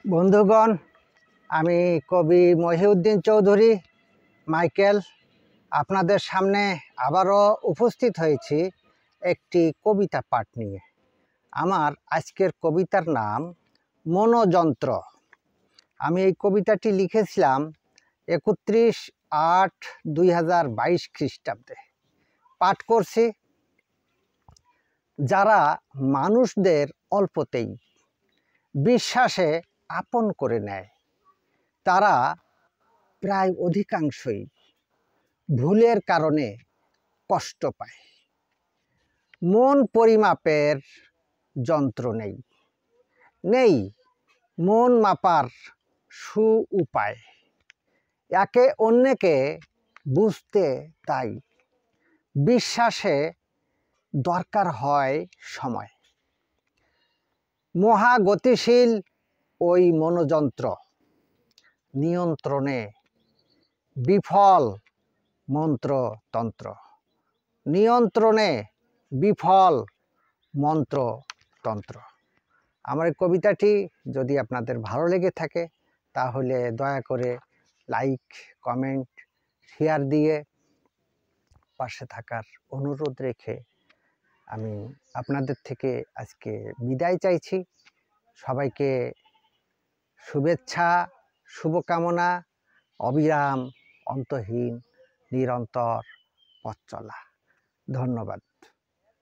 বন্ধুগণ, আমি কবি মহিউদ্দিন চৌধুরী মাইকেল আপনাদের সামনে আবারও উপস্থিত হয়েছি একটি কবিতা পাঠ নিয়ে। আমার আজকের কবিতার নাম মনোযন্ত্র। আমি এই কবিতাটি লিখেছিলাম 31/8/2022 খ্রিস্টাব্দে। পাঠ করছি। যারা মানুষদের অল্পতেই বিশ্বাসে আপন করে নেয়, তারা প্রায় অধিকাংশই ভুলের কারণে কষ্ট পায়। মন পরিমাপের যন্ত্র নেই, নেই মন মাপার সু উপায়। একে অন্যকে বুঝতে তাই বিশ্বাসে দরকার হয় সময়। মহাগতিশীল ওই মনোযন্ত্র নিয়ন্ত্রণে বিফল মন্ত্রতন্ত্র, নিয়ন্ত্রণে বিফল মন্ত্রতন্ত্র। আমার এই কবিতাটি যদি আপনাদের ভালো লেগে থাকে তাহলে দয়া করে লাইক, কমেন্ট, শেয়ার দিয়ে পাশে থাকার অনুরোধ রেখে আমি আপনাদের থেকে আজকে বিদায় চাইছি। সবাইকে শুভেচ্ছা, শুভকামনা, অবিরাম, অন্তহীন, নিরন্তর পথ চলা। ধন্যবাদ।